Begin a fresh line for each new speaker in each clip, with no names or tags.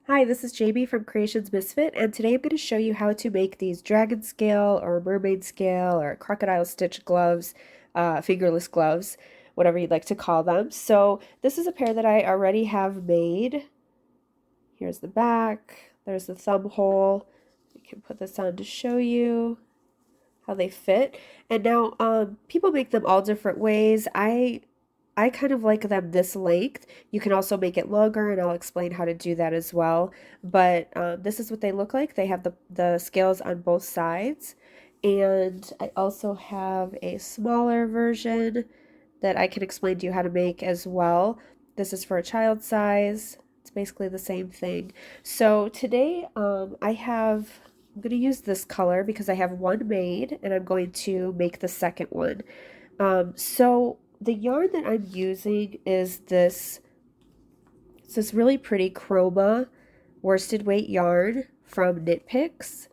Hi, this is Jamie from Creations Misfit, and today I'm going to show you how to make these dragon scale or mermaid scale or crocodile stitch gloves, fingerless gloves, whatever you'd like to call them. So this is a pair that I already have made. Here's the back, there's the thumb hole. I can put this on to show you how they fit. And now people make them all different ways. I kind of like them this length. You can also make it longer, and I'll explain how to do that as well. But this is what they look like. They have the scales on both sides. And I also have a smaller version that I can explain to you how to make as well. This is for a child size. It's basically the same thing. So today I'm going to use this color because I have one made, and I'm going to make the second one. So the yarn that I'm using is it's this really pretty chroma worsted weight yarn from Knit Picks,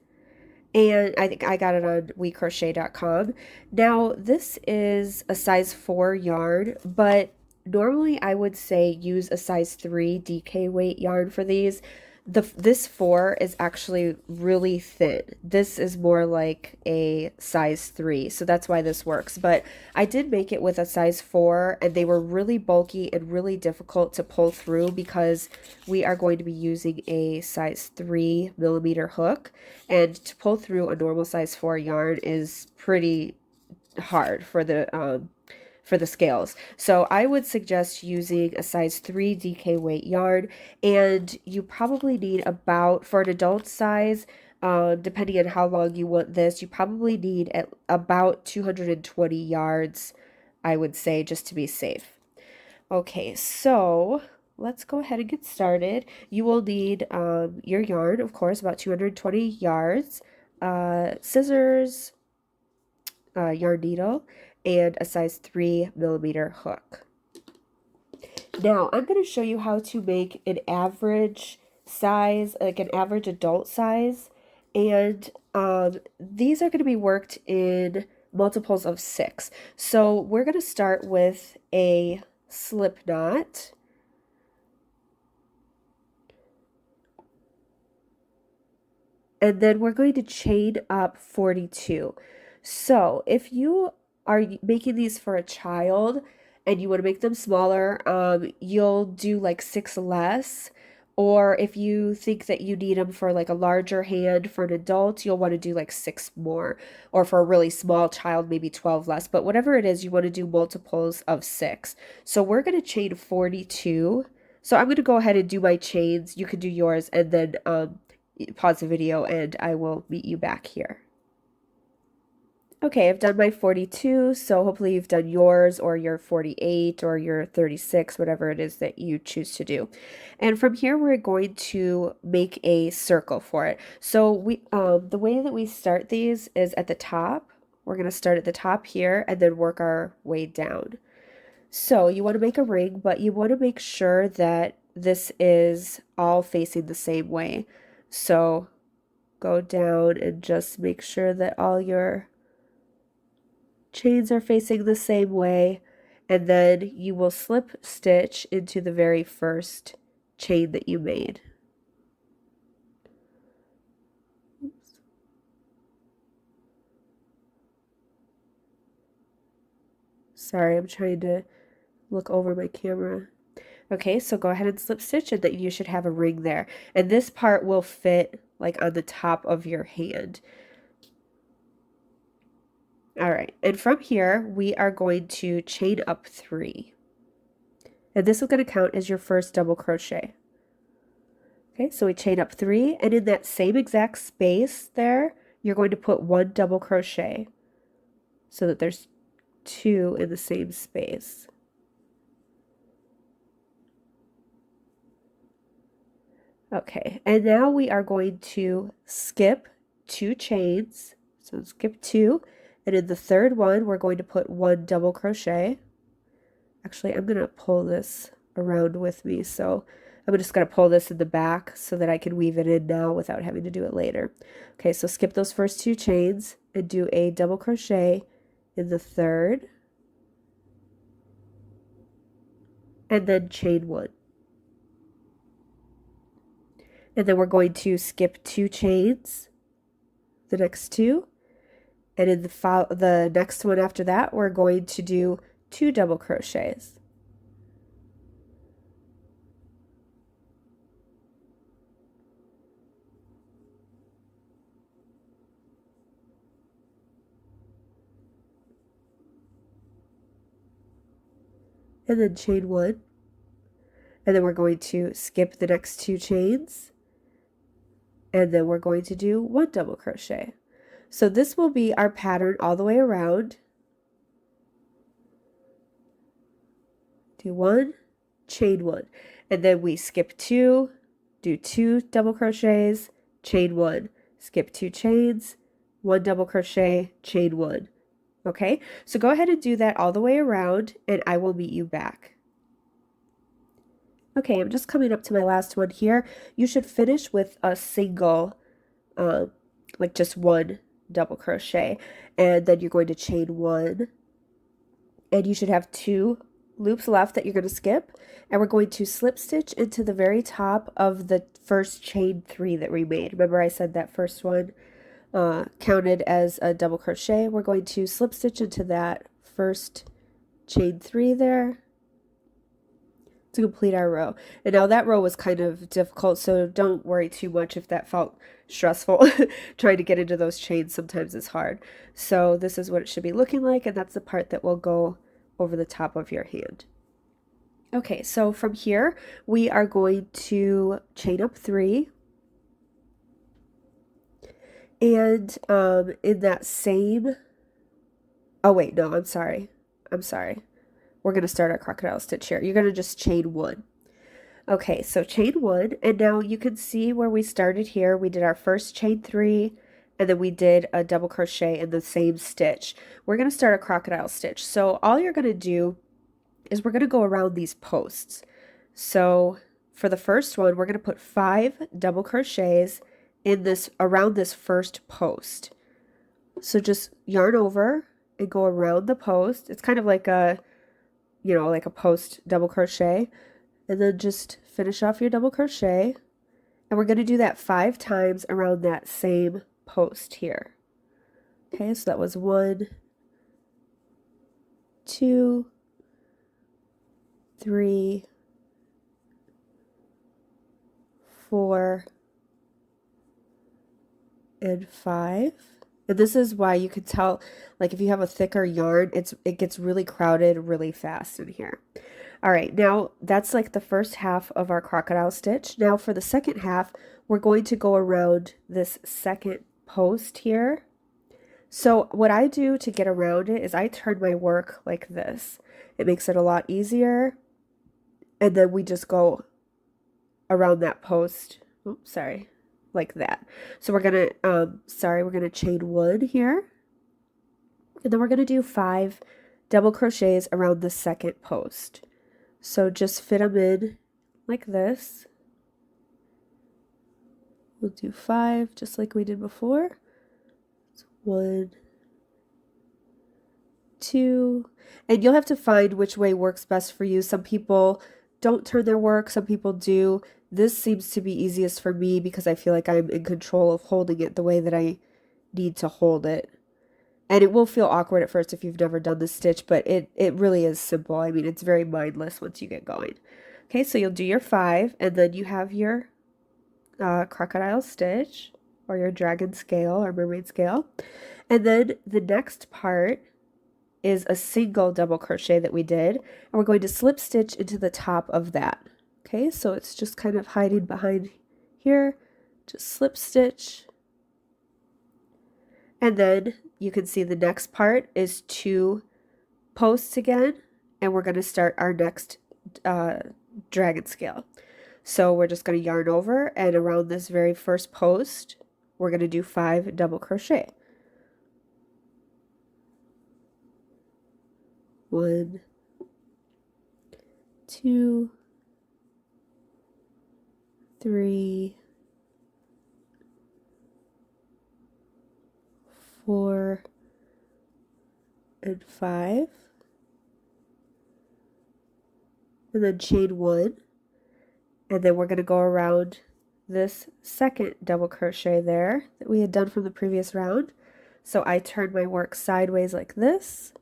and I think I got it on wecrochet.com. Now this is a size 4 yarn, but normally I would say use a size 3 DK weight yarn for these. This 4 is actually really thin. This is more like a size 3, so that's why this works. But I did make it with a size 4, and they were really bulky and really difficult to pull through because we are going to be using a size 3mm hook, and to pull through a normal size 4 yarn is pretty hard for the scales. So I would suggest using a size 3 DK weight yarn, and you probably need about, for an adult size, depending on how long you want this, you probably need at about 220 yards, I would say, just to be safe. Okay, so let's go ahead and get started. You will need your yarn, of course, about 220 yards, scissors, yarn needle, and a size 3mm hook. Now, I'm going to show you how to make an average size, like an average adult size, and these are going to be worked in multiples of 6. So we're going to start with a slip knot. And then we're going to chain up 42. So if you are making these for a child and you want to make them smaller, you'll do like 6 less. Or if you think that you need them for like a larger hand for an adult, you'll want to do like 6 more. Or for a really small child, maybe 12 less. But whatever it is, you want to do multiples of 6. So we're going to chain 42. So I'm going to go ahead and do my chains. You can do yours, and then pause the video and I will meet you back here. Okay, I've done my 42, so hopefully you've done yours or your 48 or your 36, whatever it is that you choose to do. And from here, we're going to make a circle for it. So the way that we start these is at the top. We're going to start at the top here and then work our way down. So you want to make a ring, but you want to make sure that this is all facing the same way. So go down and just make sure that all your chains are facing the same way, and then you will slip stitch into the very first chain that you made. Oops. Sorry, I'm trying to look over my camera. Okay, so go ahead and slip stitch, and that you should have a ring there. And this part will fit like on the top of your hand. All right, and from here, we are going to chain up 3. And this is going to count as your first double crochet. Okay, so we chain up 3, and in that same exact space there, you're going to put 1 double crochet so that there's 2 in the same space. Okay, and now we are going to skip 2 chains. So skip 2, and in the third one, we're going to put 1 double crochet. Actually, I'm going to pull this around with me, so I'm just going to pull this in the back so that I can weave it in now without having to do it later. Okay, so skip those first 2 chains and do a double crochet in the third, and then chain 1. And then we're going to skip 2 chains, the next 2, and in the next one after that, we're going to do 2 double crochets. And then chain 1, and then we're going to skip the next 2 chains, and then we're going to do 1 double crochet. So this will be our pattern all the way around. Do 1, chain 1, and then we skip 2, do 2 double crochets, chain 1, skip 2 chains, 1 double crochet, chain 1. Okay, so go ahead and do that all the way around, and I will meet you back. Okay, I'm just coming up to my last one here. You should finish with a single, like just 1 double crochet, and then you're going to chain 1, and you should have 2 loops left that you're going to skip, and we're going to slip stitch into the very top of the first chain 3 that we made. Remember I said that first one counted as a double crochet. We're going to slip stitch into that first chain 3 there to complete our row. And now that row was kind of difficult, so don't worry too much if that felt stressful. Trying to get into those chains sometimes is hard. So this is what it should be looking like, and that's the part that will go over the top of your hand. Okay, so from here we are going to chain up 3, and in that same, oh wait, no, I'm sorry, we're going to start our crocodile stitch here. You're going to just chain 1. Okay, so chain 1, and now you can see where we started here. We did our first chain 3, and then we did a double crochet in the same stitch. We're going to start a crocodile stitch. So all you're going to do is we're going to go around these posts. So for the first one, we're going to put 5 double crochets in this, around this first post. So just yarn over and go around the post. It's kind of like a, you know, like a post double crochet, and then just finish off your double crochet, and we're going to do that 5 times around that same post here. Okay, so that was 1, 2, 3, 4, and 5. And this is why you can tell, like if you have a thicker yarn, it gets really crowded really fast in here. All right, now that's like the first half of our crocodile stitch. Now for the second half, we're going to go around this second post here. So what I do to get around it is I turn my work like this. It makes it a lot easier. And then we just go around that post. Oops, sorry. Like that. So we're gonna we're gonna chain 1 here, and then we're gonna do 5 double crochets around the second post. So just fit them in like this. We'll do 5 just like we did before. So 1, 2, and you'll have to find which way works best for you. Some people don't turn their work, some people do. This seems to be easiest for me because I feel like I'm in control of holding it the way that I need to hold it. And it will feel awkward at first if you've never done this stitch, but it really is simple. I mean, it's very mindless once you get going. Okay, so you'll do your 5, and then you have your crocodile stitch, or your dragon scale, or mermaid scale. And then the next part is a single double crochet that we did, and we're going to slip stitch into the top of that. Okay, so it's just kind of hiding behind here. Just slip stitch. And then you can see the next part is 2 posts again, and we're going to start our next dragon scale. So we're just going to yarn over, and around this very first post, we're going to do 5 double crochet. 1, 2, 3, 4, and 5, and then chain 1, and then we're going to go around this second double crochet there that we had done from the previous round. So I turn my work sideways like this,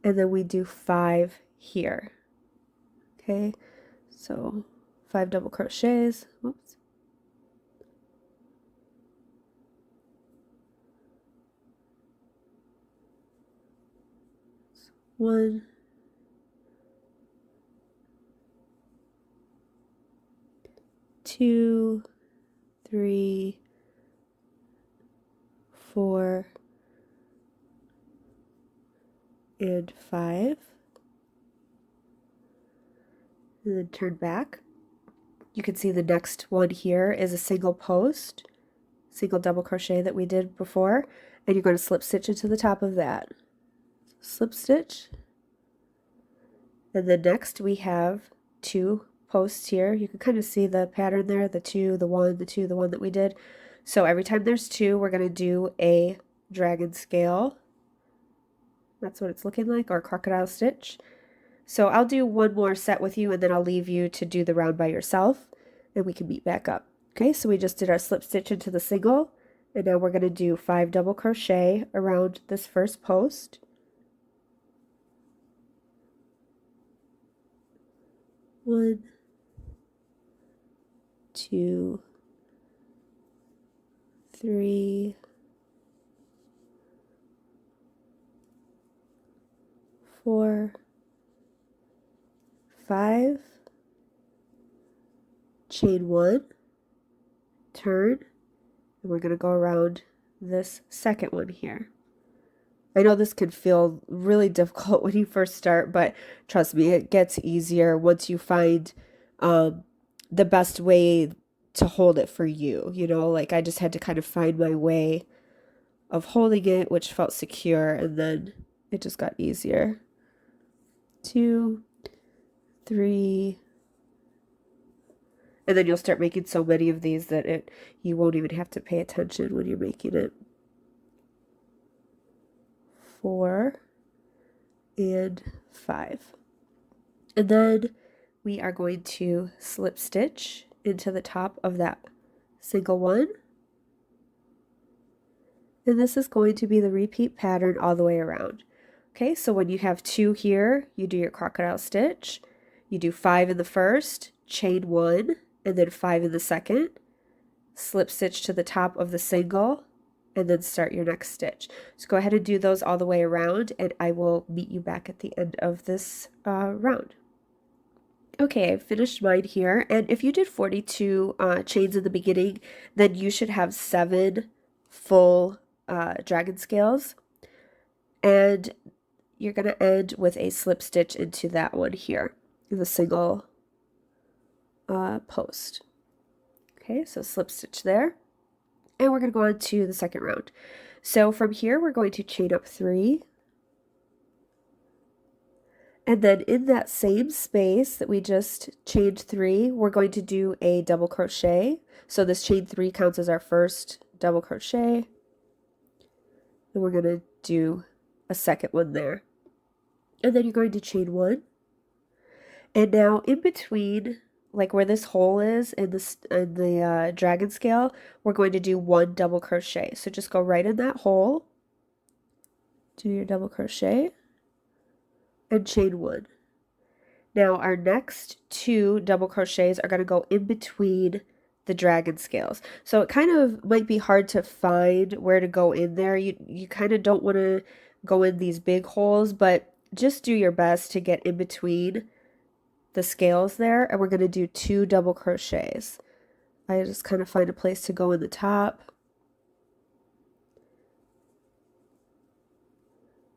and then we do 5 here. Okay, so 5 double crochets. Whoops. One, two, 3, 4, and 5. And then turn back. You can see the next one here is a single post, single double crochet that we did before, and you're going to slip stitch into the top of that. Slip stitch. And then next we have 2 posts here. You can kind of see the pattern there, the 2, the 1, the 2, the 1 that we did. So every time there's 2, we're going to do a dragon scale. That's what it's looking like, or crocodile stitch. So I'll do one more set with you, and then I'll leave you to do the round by yourself, and we can meet back up. Okay, so we just did our slip stitch into the single, and now we're going to do 5 double crochet around this first post. 1, 2, 3, 4, 5, chain 1, turn, and we're going to go around this second one here. I know this can feel really difficult when you first start, but trust me, it gets easier once you find the best way to hold it for you. You know, like I just had to kind of find my way of holding it, which felt secure, and then it just got easier. 2, 3, and then you'll start making so many of these that you won't even have to pay attention when you're making it. 4 and 5. And then we are going to slip stitch into the top of that single one. And this is going to be the repeat pattern all the way around. Okay, so when you have 2 here, you do your crocodile stitch. You do 5 in the first, chain 1, and then 5 in the second. Slip stitch to the top of the single, and then start your next stitch. So go ahead and do those all the way around, and I will meet you back at the end of this round. Okay, I've finished mine here, and if you did 42 chains in the beginning, then you should have 7 full dragon scales, and you're going to end with a slip stitch into that one here, in the single post. Okay, so slip stitch there. And we're going to go on to the second round. So from here, we're going to chain up 3. And then in that same space that we just chained 3, we're going to do a double crochet. So this chain 3 counts as our first double crochet. And we're going to do a second one there. And then you're going to chain 1. And now in between, like where this hole is in the dragon scale, we're going to do 1 double crochet. So just go right in that hole, do your double crochet, and chain 1. Now our next 2 double crochets are going to go in between the dragon scales. So it kind of might be hard to find where to go in there. You kind of don't want to go in these big holes, but just do your best to get in between the scales there, and we're going to do 2 double crochets. I just kind of find a place to go in the top.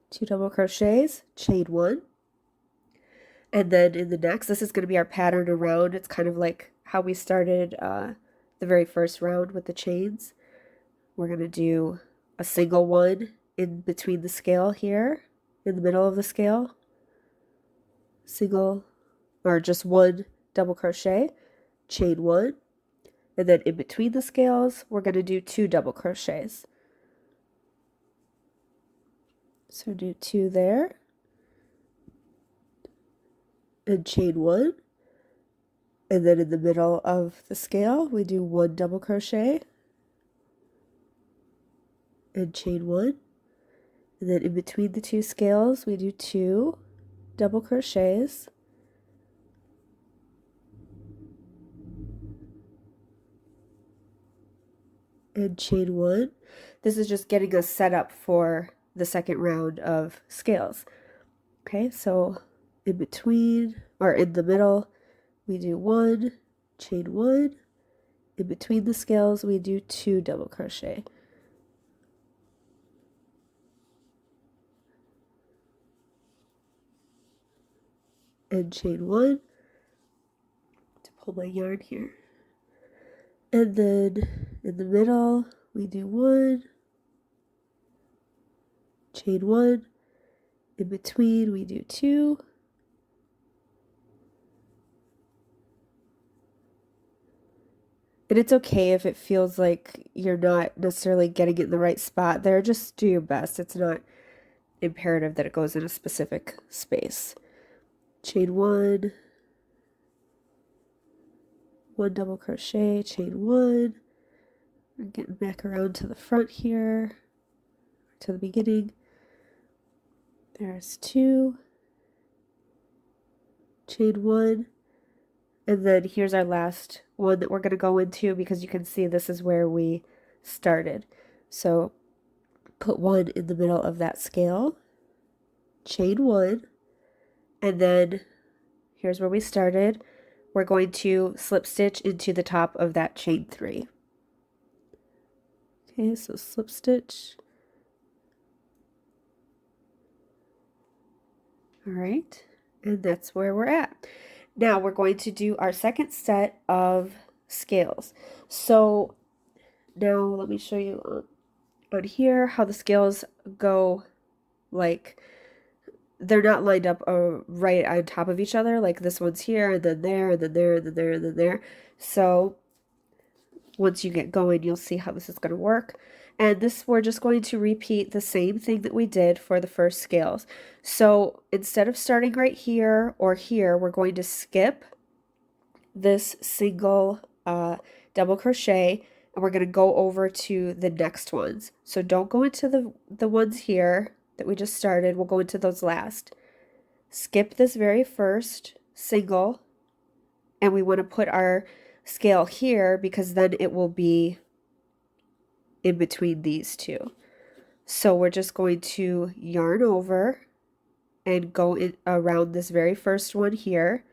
2 double crochets, chain 1. And then in the next, this is going to be our pattern around. It's kind of like how we started the very first round with the chains. We're going to do a single one in between the scale here, in the middle of the scale. Single, or just 1 double crochet, chain 1, and then in between the scales we're going to do 2 double crochets. So do 2 there, and chain 1, And then in the middle of the scale, we do 1 double crochet and chain 1. And then in between the 2 scales, we do 2 double crochets and chain 1. This is just getting us set up for the second round of scales. Okay, so in between, or in the middle, we do 1, chain 1. In between the scales, we do 2 double crochet. And chain 1 to pull my yarn here. And then in the middle, we do 1, chain 1. In between, we do 2. And it's okay if it feels like you're not necessarily getting it in the right spot there. Just do your best. It's not imperative that it goes in a specific space. Chain 1, 1 double crochet, chain 1. We're getting back around to the front here, to the beginning. There's 2, chain 1. And then here's our last one that we're going to go into, because you can see this is where we started. So put 1 in the middle of that scale, chain 1, and then here's where we started. We're going to slip stitch into the top of that chain 3. Okay, so slip stitch. All right, and that's where we're at. Now we're going to do our second set of scales. So now let me show you on here how the scales go. Like, they're not lined up right on top of each other. Like this one's here, and then there, and then there, and then there, and then there. So once you get going, you'll see how this is going to work. And this, we're just going to repeat the same thing that we did for the first scales. So instead of starting right here or here, we're going to skip this single double crochet, and we're going to go over to the next ones. So don't go into the ones here that we just started. We'll go into those last. Skip this very first single, and we want to put our scale here because then it will be in between these two. So we're just going to yarn over and go in around this very first one here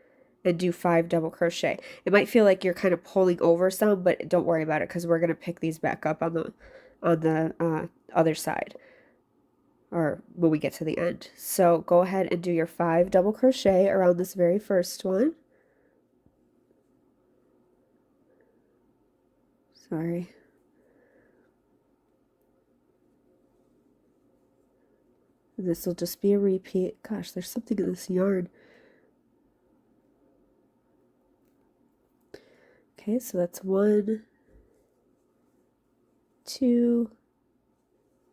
and do 5 double crochet. It might feel like you're kind of pulling over some, but don't worry about it, because we're going to pick these back up on the other side, or when we get to the end. So go ahead and do your 5 double crochet around this very first one. Sorry. This will just be a repeat. Gosh, there's something in this yarn. Okay, so that's 1, 2,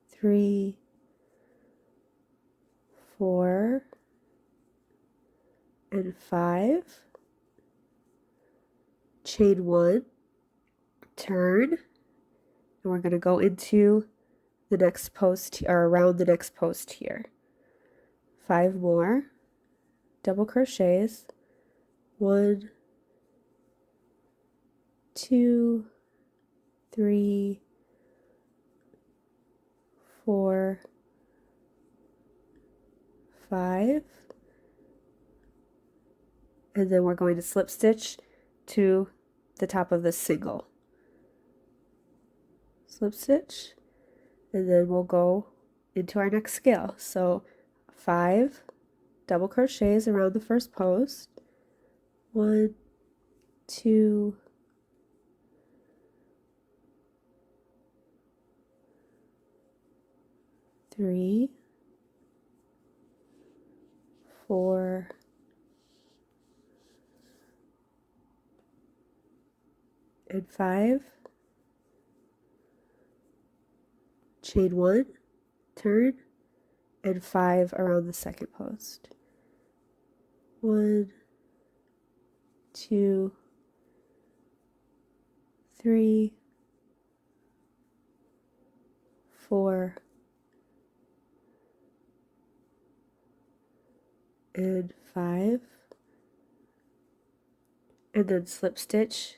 3, 4, and 5. Chain 1, turn, and we're going to go into the next post, or around the next post here. 5 more double crochets. 1, 2, 3, 4, 5, and then we're going to slip stitch to the top of the single. Slip stitch, and then we'll go into our next scale. So 5 double crochets around the first post. 1, 2, 3, 4, and 5. Chain 1, turn, and 5 around the second post. 1, 2, 3, 4, and 5, and then slip stitch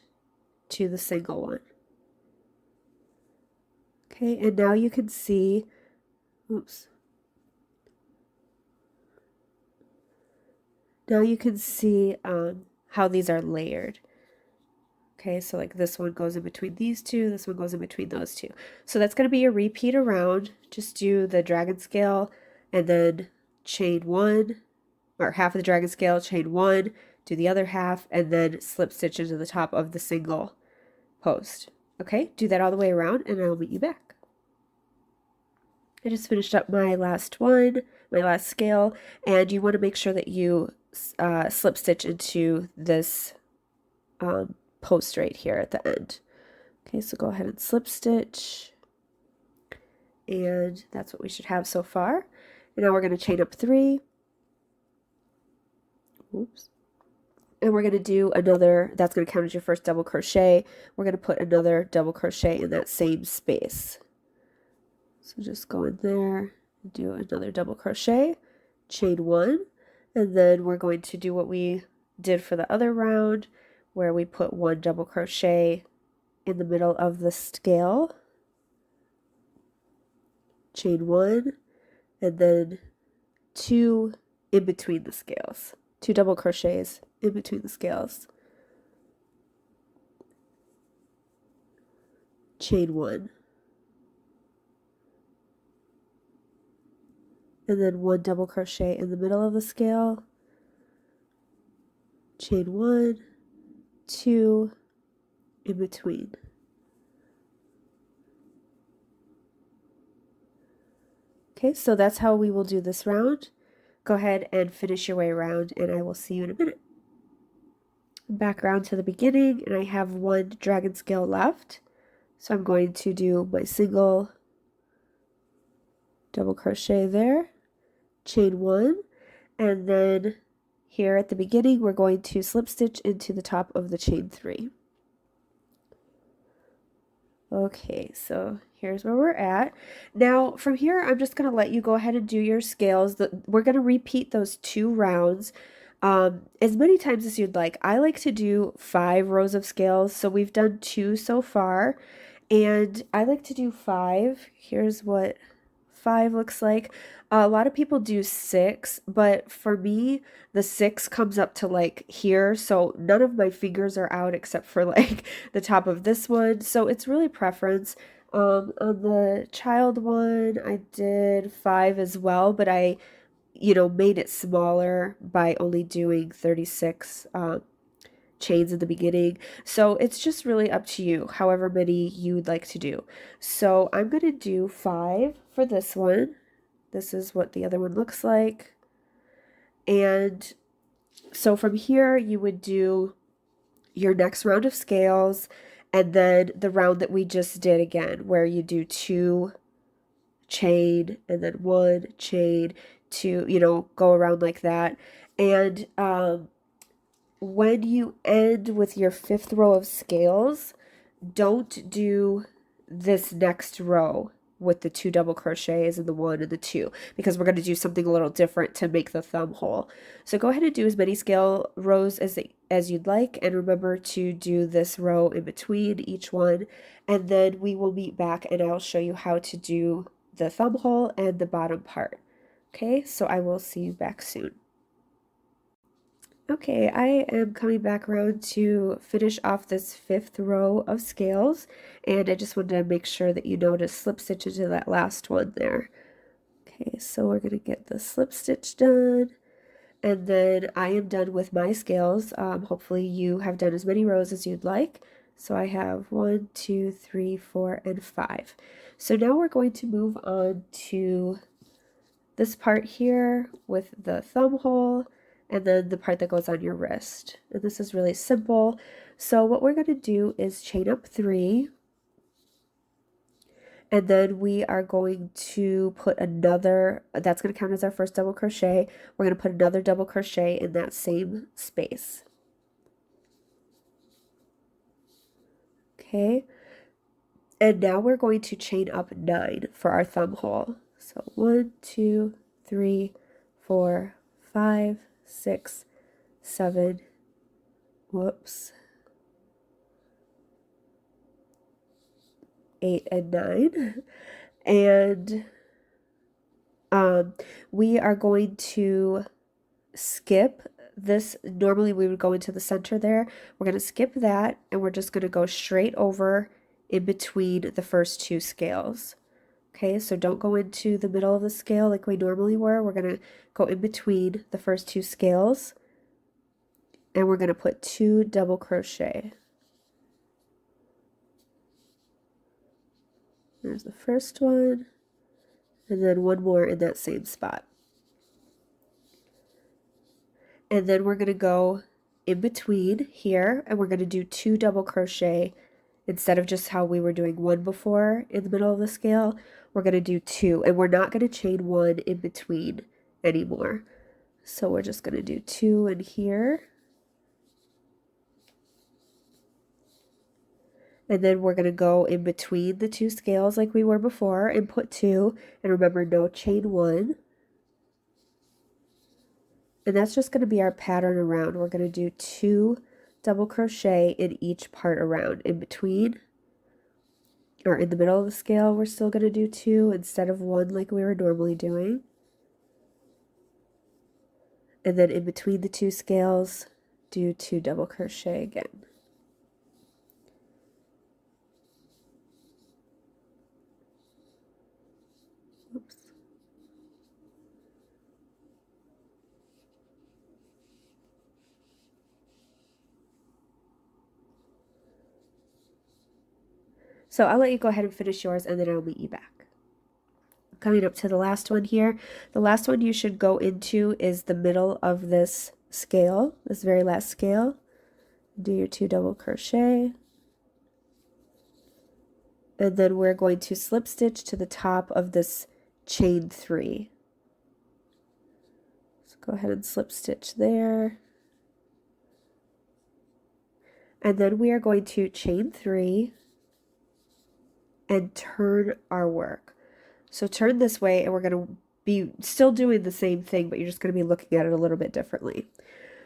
to the single one. Okay, and now you can see, oops, now you can see how these are layered. Okay, so like this one goes in between these two, this one goes in between those two. So that's going to be your repeat around. Just do the dragon scale and then chain 1, or half of the dragon scale, chain 1, do the other half, and then slip stitch into the top of the single post. Okay, do that all the way around and I'll meet you back. I just finished up my last one, my last scale, and you want to make sure that you slip stitch into this post right here at the end. Okay, so go ahead and slip stitch, and that's what we should have so far. And now we're going to chain up 3. Oops. And we're going to do another, that's going to count as your first double crochet. We're going to put another double crochet in that same space. So just go in there, do another double crochet, chain 1, and then we're going to do what we did for the other round, where we put 1 double crochet in the middle of the scale, chain 1, and then 2 in between the scales, 2 double crochets in between the scales, chain 1, and then 1 double crochet in the middle of the scale, chain 1, 2 in between. Okay, so that's how we will do this round. Go ahead and finish your way around, and I will see you in a minute. Back around to the beginning, and I have 1 dragon scale left. So I'm going to do my single double crochet there, chain 1, and then here at the beginning we're going to slip stitch into the top of the chain 3. Okay, so here's where we're at. Now from here I'm just going to let you go ahead and do your scales. We're going to repeat those 2 rounds as many times as you'd like. I like to do 5 rows of scales, so we've done 2 so far, and I like to do 5. Here's what 5 looks like. A lot of people do 6, but for me, the 6 comes up to like here, so none of my fingers are out except for like the top of this one, so it's really preference. On the child one, I did 5 as well, but I, made it smaller by only doing 36 chains in the beginning. So it's just really up to you, however many you would like to do. So I'm going to do 5 for this one. This is what the other one looks like. And so from here, you would do your next round of scales, and then the round that we just did again, where you do 2 chain, and then 1 chain, 2, go around like that. And when you end with your 5th row of scales, don't do this next row with the 2 double crochets and the 1 and the 2, because we're going to do something a little different to make the thumb hole. So go ahead and do as many scale rows as you'd like, and remember to do this row in between each one, and then we will meet back and I'll show you how to do the thumb hole and the bottom part. Okay, so I will see you back soon. Okay, I am coming back around to finish off this 5th row of scales, and I just wanted to make sure that you know to slip stitch into that last one there. Okay, so we're going to get the slip stitch done, and then I am done with my scales. Hopefully you have done as many rows as you'd like. So I have 1, 2, 3, 4, and 5. So now we're going to move on to this part here with the thumb hole, and then the part that goes on your wrist. And this is really simple. So what we're going to do is chain up 3, and then we are going to put another, that's going to count as our first double crochet. We're going to put another double crochet in that same space. Okay, and now we're going to chain up 9 for our thumb hole. So 1, 2, 3, 4, 5, 6, 7, whoops, 8 and 9. And we are going to skip this. Normally we would go into the center there. We're going to skip that, and we're just going to go straight over in between the first 2 scales. Okay, so don't go into the middle of the scale like we normally were. We're going to go in between the first 2 scales, and we're going to put 2 double crochet. There's the first one, and then 1 more in that same spot. And then we're going to go in between here, and we're going to do 2 double crochet instead of just how we were doing 1 before in the middle of the scale. We're going to do 2, and we're not going to chain 1 in between anymore. So we're just going to do 2 in here. And then we're going to go in between the 2 scales like we were before and put 2. And remember, no chain 1. And that's just going to be our pattern around. We're going to do 2 double crochet in each part around. In between, or in the middle of the scale, we're still going to do 2 instead of 1 like we were normally doing. And then in between the 2 scales, do 2 double crochet again. Oops. So I'll let you go ahead and finish yours, and then I'll meet you back. Coming up to the last one here. The last one you should go into is the middle of this scale, this very last scale. Do your 2 double crochet. And then we're going to slip stitch to the top of this chain 3. So go ahead and slip stitch there. And then we are going to chain 3 and turn our work. So turn this way, and we're going to be still doing the same thing, but you're just going to be looking at it a little bit differently.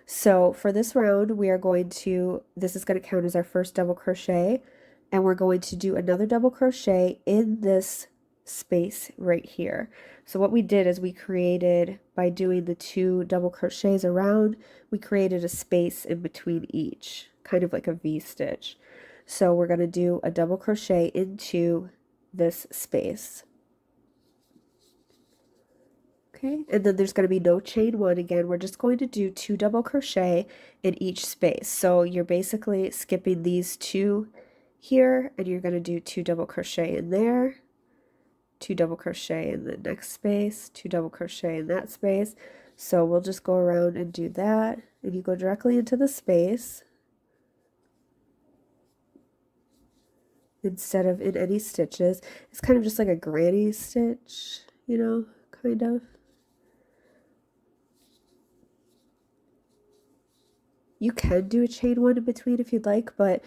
So for this round, we are going to, this is going to count as our first double crochet, and we're going to do another double crochet in this space right here. So what we did is we created, by doing the 2 double crochets around, we created a space in between each, kind of like a V-stitch. So we're going to do a double crochet into this space. Okay, and then there's going to be no chain 1 again. We're just going to do 2 double crochet in each space. So you're basically skipping these 2 here, and you're going to do 2 double crochet in there, 2 double crochet in the next space, 2 double crochet in that space. So we'll just go around and do that, and you go directly into the space instead of in any stitches. It's kind of just like a granny stitch, you know, kind of. You can do a chain 1 in between if you'd like, but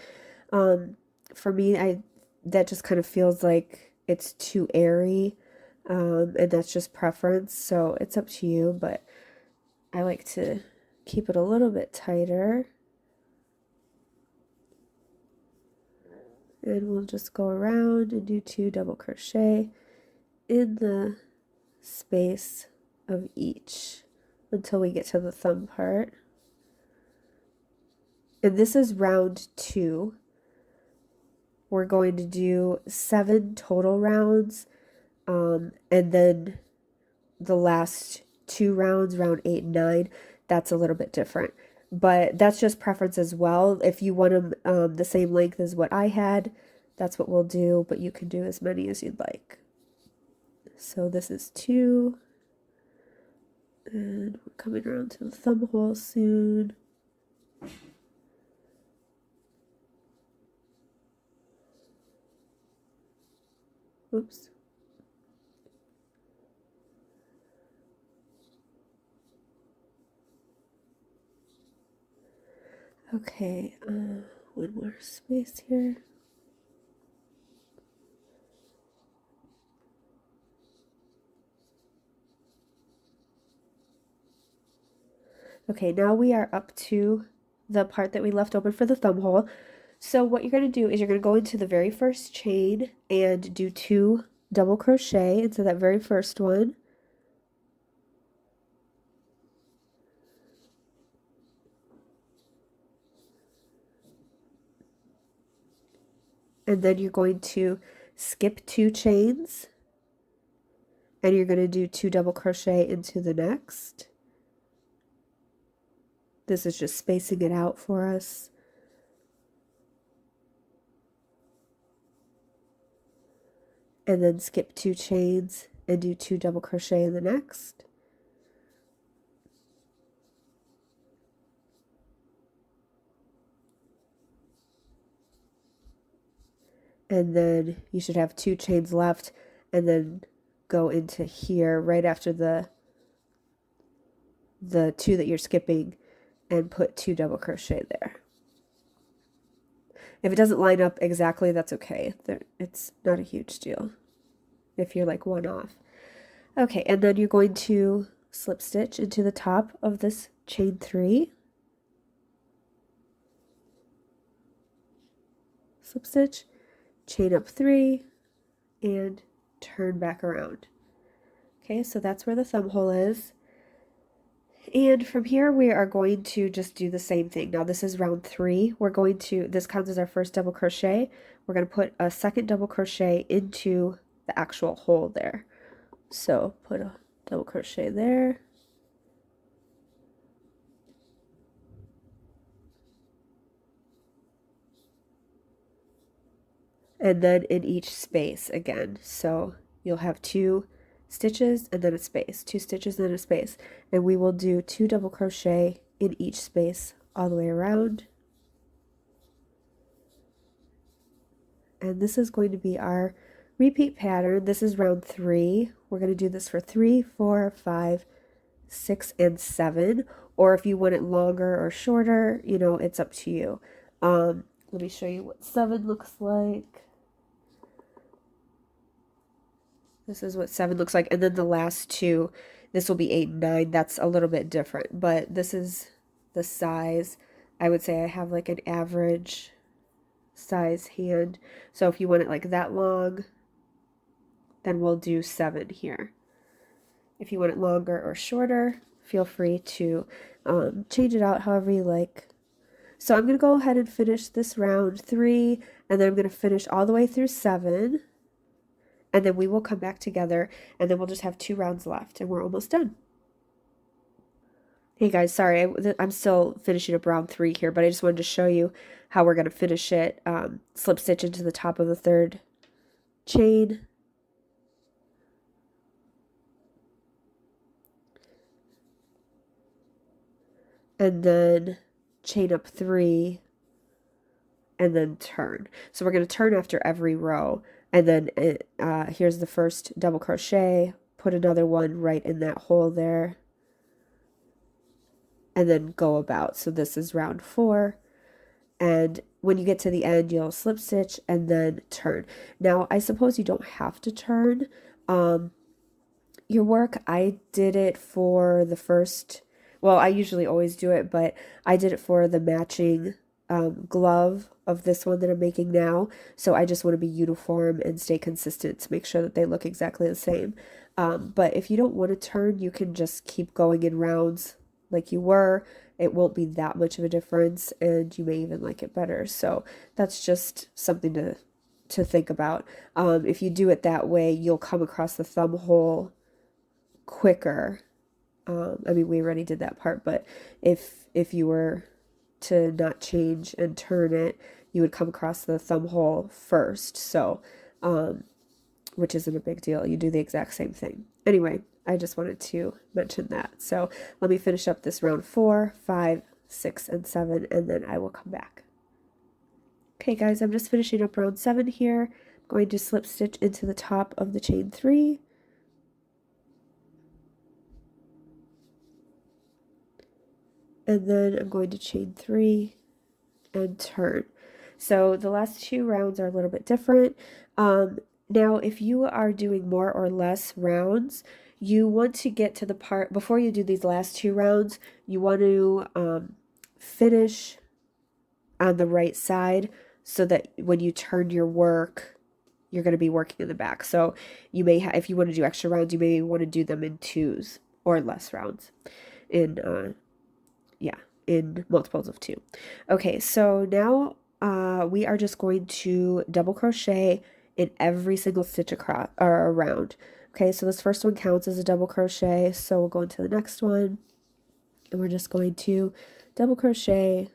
for me, that just kind of feels like it's too airy, and that's just preference, so it's up to you, but I like to keep it a little bit tighter. And we'll just go around and do 2 double crochet in the space of each until we get to the thumb part. And this is round 2. We're going to do 7 total rounds, and then the last 2 rounds, round 8 and 9, that's a little bit different. But that's just preference as well. If you want them the same length as what I had, that's what we'll do, but you can do as many as you'd like. So this is 2, and we're coming around to the thumb hole soon. Oops. Okay, one more space here. Okay, now we are up to the part that we left open for the thumb hole. So what you're going to do is you're going to go into the very first chain and do 2 double crochet into that very first one. And then you're going to skip 2 chains and you're going to do 2 double crochet into the next. This is just spacing it out for us. And then skip 2 chains and do 2 double crochet in the next. And then you should have 2 chains left and then go into here right after the 2 that you're skipping and put 2 double crochet there. If it doesn't line up exactly, that's okay. It's not a huge deal if you're like one off. Okay, and then you're going to slip stitch into the top of this chain 3. Slip stitch, chain up 3, and turn back around. Okay, so that's where the thumb hole is. And from here, we are going to just do the same thing. Now, this is round 3. This counts as our first double crochet. We're going to put a second double crochet into the actual hole there. So, put a double crochet there. And then in each space again. So, you'll have 2 stitches and then a space, 2 stitches and then a space, and we will do 2 double crochet in each space all the way around. And this is going to be our repeat pattern. This is round 3. We're going to do this for 3, 4, 5, 6, and 7, or if you want it longer or shorter, you know, it's up to you. Let me show you what 7 looks like. This is what 7 looks like. And then the last 2, this will be 8 and 9. That's a little bit different. But this is the size. I would say I have like an average size hand. So if you want it like that long, then we'll do 7 here. If you want it longer or shorter, feel free to change it out however you like. So I'm going to go ahead and finish this round 3. And then I'm going to finish all the way through 7. And then we will come back together, and then we'll just have 2 rounds left, and we're almost done. Hey guys, sorry, I'm still finishing up round 3 here, but I just wanted to show you how we're going to finish it. Slip stitch into the top of the 3rd chain. And then chain up 3, and then turn. So we're going to turn after every row. And then here's the first double crochet, put another one right in that hole there, and then go about. So this is round 4. And when you get to the end, you'll slip stitch and then turn. Now, I suppose you don't have to turn your work. I did it for the first, well, I usually always do it, but I did it for the matching glove of this one that I'm making now. So I just want to be uniform and stay consistent to make sure that they look exactly the same. But if you don't want to turn, you can just keep going in rounds like you were. It won't be that much of a difference, and you may even like it better. So that's just something to think about. If you do it that way, you'll come across the thumb hole quicker. I mean, we already did that part, but if you were to not change and turn it, you would come across the thumb hole first. So, which isn't a big deal. You do the exact same thing. Anyway, I just wanted to mention that. So let me finish up this round 4, 5, 6, and 7, and then I will come back. Okay, guys, I'm just finishing up round 7 here. I'm going to slip stitch into the top of the chain 3. And then I'm going to chain 3 and turn. So the last 2 rounds are a little bit different. Now, if you are doing more or less rounds, you want to get to the part, before you do these last 2 rounds, you want to finish on the right side so that when you turn your work, you're going to be working in the back. So you may have, if you want to do extra rounds, you may want to do them in 2s or less rounds in, in multiples of 2. Okay, so now we are just going to double crochet in every single stitch across or around. Okay, so this first one counts as a double crochet, so we'll go into the next one, and we're just going to double crochet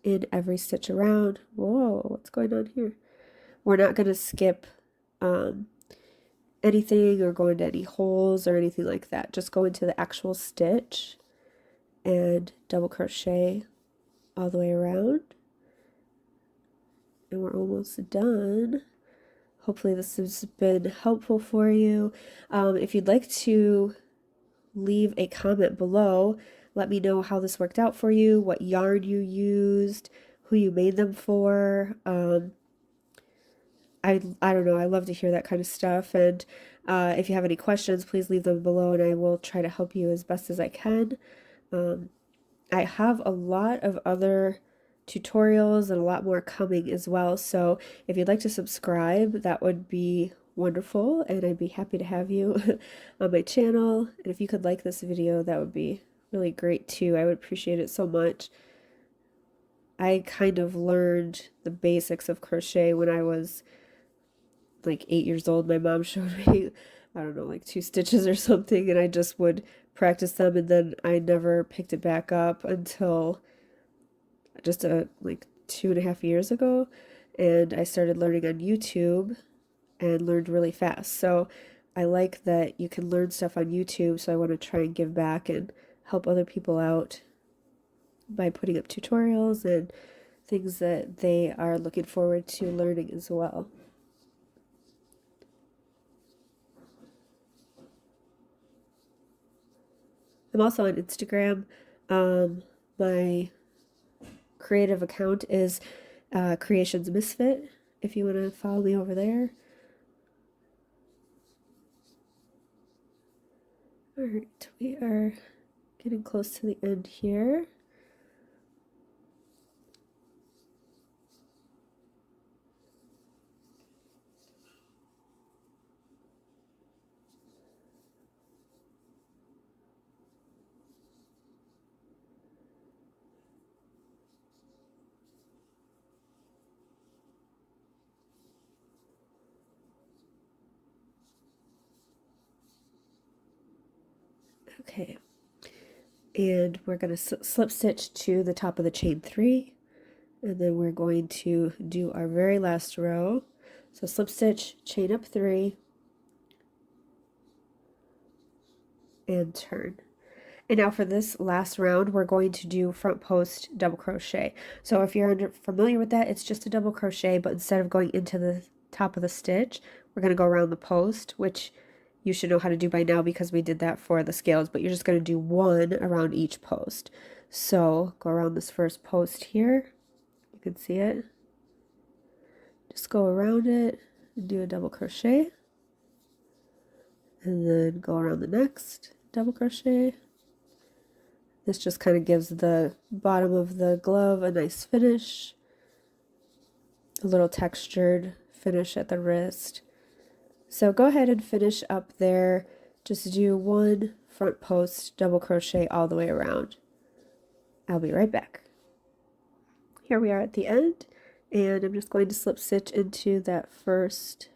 in every stitch around. Whoa, what's going on here? We're not going to skip anything or go into any holes or anything like that. Just go into the actual stitch and double crochet all the way around. And we're almost done. Hopefully this has been helpful for you. If you'd like to leave a comment below, let me know how this worked out for you, what yarn you used, who you made them for. I don't know, I love to hear that kind of stuff, and if you have any questions, please leave them below and I will try to help you as best as I can. I have a lot of other tutorials and a lot more coming as well, so if you'd like to subscribe, that would be wonderful, and I'd be happy to have you on my channel. And if you could like this video, that would be really great too. I would appreciate it so much. I kind of learned the basics of crochet when I was like 8 years old. My mom showed me, I don't know, like 2 stitches or something, and I just would practice them, and then I never picked it back up until just like 2.5 years ago, and I started learning on YouTube and learned really fast. So I like that you can learn stuff on YouTube, so I want to try and give back and help other people out by putting up tutorials and things that they are looking forward to learning as well. I'm also on Instagram. My creative account is Creations Misfit, if you want to follow me over there. Alright, we are getting close to the end here. Okay, and we're going to slip stitch to the top of the chain 3, and then we're going to do our very last row. So slip stitch, chain up 3, and turn. And now for this last round, we're going to do front post double crochet. So if you're familiar with that, it's just a double crochet, but instead of going into the top of the stitch, we're going to go around the post, which you should know how to do by now because we did that for the scales, but you're just going to do 1 around each post. So go around this first post here. You can see it. Just go around it and do a double crochet. And then go around the next double crochet. This just kind of gives the bottom of the glove a nice finish. A little textured finish at the wrist. So go ahead and finish up there. Just do 1 front post double crochet all the way around. I'll be right back. Here we are at the end, and I'm just going to slip stitch into that first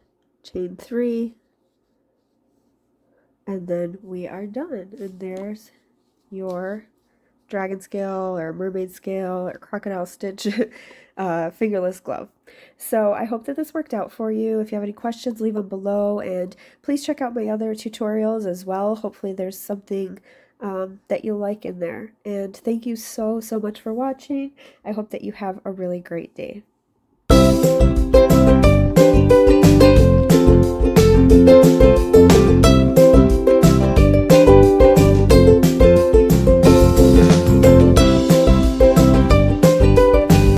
chain 3, and then we are done. And there's your dragon scale or mermaid scale or crocodile stitch fingerless glove. So I hope that this worked out for you. If you have any questions, leave them below, and please check out my other tutorials as well. Hopefully there's something that you'll like in there. And thank you so much for watching. I hope that you have a really great day.